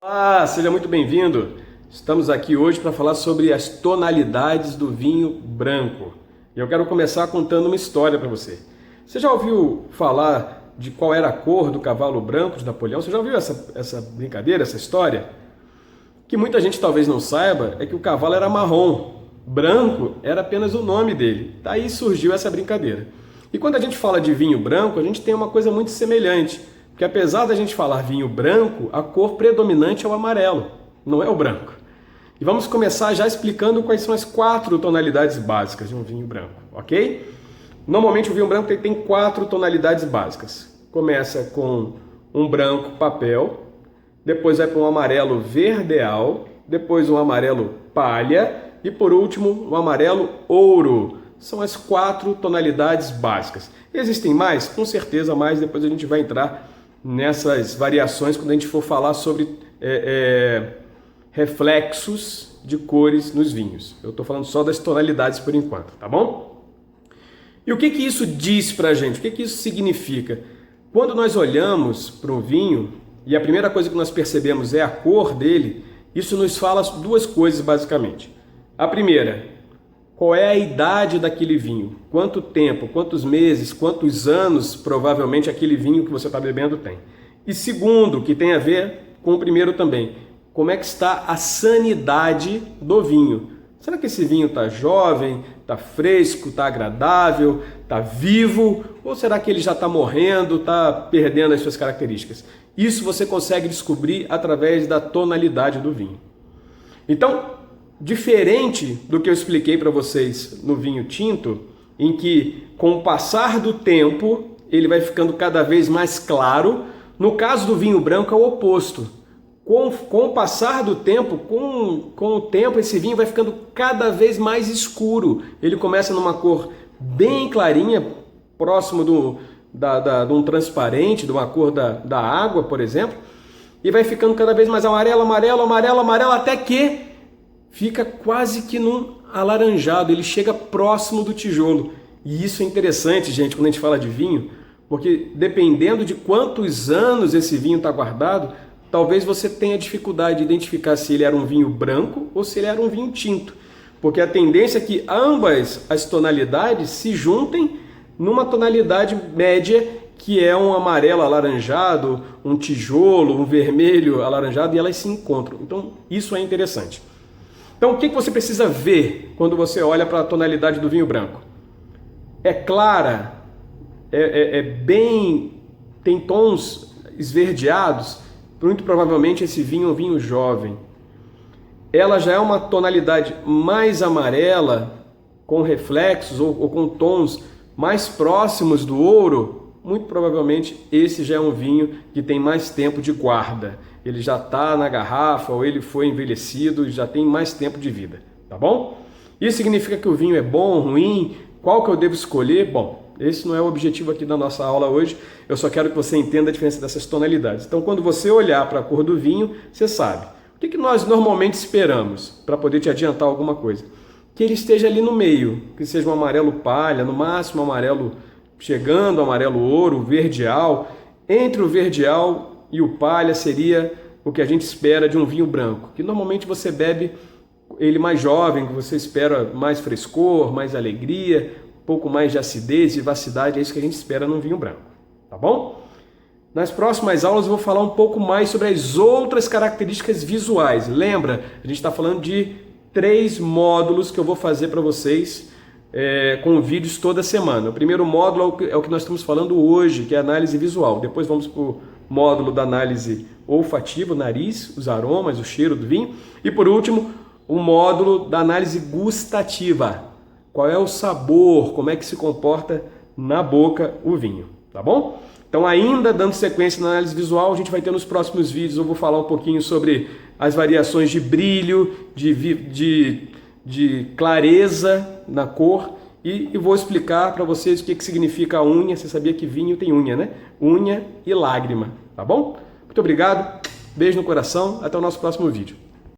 Olá, seja muito bem-vindo. Estamos aqui hoje para falar sobre as tonalidades do vinho branco. E eu quero começar contando uma história para você. Você já ouviu falar de qual era a cor do cavalo branco de Napoleão? Você já ouviu essa brincadeira, essa história? Que muita gente talvez não saiba é que o cavalo era marrom. Branco era apenas o nome dele. Daí surgiu essa brincadeira. E quando a gente fala de vinho branco, a gente tem uma coisa muito semelhante. Porque apesar da gente falar vinho branco, a cor predominante é o amarelo, não é o branco. E vamos começar já explicando quais são as 4 tonalidades básicas de um vinho branco, ok? Normalmente o vinho branco tem 4 tonalidades básicas. Começa com um branco papel, depois vai para um amarelo verdeal, depois um amarelo palha e por último um amarelo ouro. São as 4 tonalidades básicas. Existem mais? Com certeza mais, depois a gente vai entrar nessas variações quando a gente for falar sobre reflexos de cores nos vinhos. Eu estou falando só das tonalidades por enquanto, tá bom? E o que isso diz pra gente? O que isso significa? Quando nós olhamos para um vinho e a primeira coisa que nós percebemos é a cor dele, isso nos fala 2 coisas basicamente. A primeira, qual é a idade daquele vinho? Quanto tempo, quantos meses, quantos anos provavelmente aquele vinho que você está bebendo tem? E segundo, que tem a ver com o primeiro também, como é que está a sanidade do vinho? Será que esse vinho está jovem, está fresco, está agradável, está vivo? Ou será que ele já está morrendo, está perdendo as suas características? Isso você consegue descobrir através da tonalidade do vinho. Então, diferente do que eu expliquei para vocês no vinho tinto, em que com o passar do tempo ele vai ficando cada vez mais claro, no caso do vinho branco é o oposto. Com o passar do tempo, com o tempo, esse vinho vai ficando cada vez mais escuro. Ele começa numa cor bem clarinha, próximo de um transparente, de uma cor da água, por exemplo, e vai ficando cada vez mais amarelo, amarelo, amarelo, amarelo, até que fica quase que num alaranjado, ele chega próximo do tijolo. E isso é interessante, gente, quando a gente fala de vinho, porque dependendo de quantos anos esse vinho está guardado, talvez você tenha dificuldade de identificar se ele era um vinho branco ou se ele era um vinho tinto. Porque a tendência é que ambas as tonalidades se juntem numa tonalidade média, que é um amarelo alaranjado, um tijolo, um vermelho alaranjado, e elas se encontram. Então, isso é interessante. Então, o que você precisa ver quando você olha para a tonalidade do vinho branco? É clara, tem tons esverdeados, muito provavelmente esse vinho é um vinho jovem. Ela já é uma tonalidade mais amarela, com reflexos ou com tons mais próximos do ouro, muito provavelmente esse já é um vinho que tem mais tempo de guarda. Ele já está na garrafa ou ele foi envelhecido e já tem mais tempo de vida, tá bom? Isso significa que o vinho é bom, ruim? Qual que eu devo escolher? Bom, esse não é o objetivo aqui da nossa aula hoje, eu só quero que você entenda a diferença dessas tonalidades. Então, quando você olhar para a cor do vinho, você sabe. O que nós normalmente esperamos para poder te adiantar alguma coisa? Que ele esteja ali no meio, que seja um amarelo palha, no máximo um amarelo chegando, amarelo ouro, verdeal. Entre o verdeal e o palha seria o que a gente espera de um vinho branco, que normalmente você bebe ele mais jovem, que você espera mais frescor, mais alegria, um pouco mais de acidez, vivacidade, é isso que a gente espera num vinho branco, tá bom? Nas próximas aulas eu vou falar um pouco mais sobre as outras características visuais. Lembra, a gente está falando de 3 módulos que eu vou fazer para vocês com vídeos toda semana. O primeiro módulo é o que nós estamos falando hoje, que é a análise visual. Depois vamos para o módulo da análise olfativa, o nariz, os aromas, o cheiro do vinho. E por último, o módulo da análise gustativa. Qual é o sabor, como é que se comporta na boca o vinho, tá bom? Então, ainda dando sequência na análise visual, a gente vai ter nos próximos vídeos, eu vou falar um pouquinho sobre as variações de brilho, de clareza na cor e vou explicar para vocês o que significa a unha. Você sabia que vinho tem unha, né? Unha e lágrima, tá bom? Muito obrigado, beijo no coração, até o nosso próximo vídeo.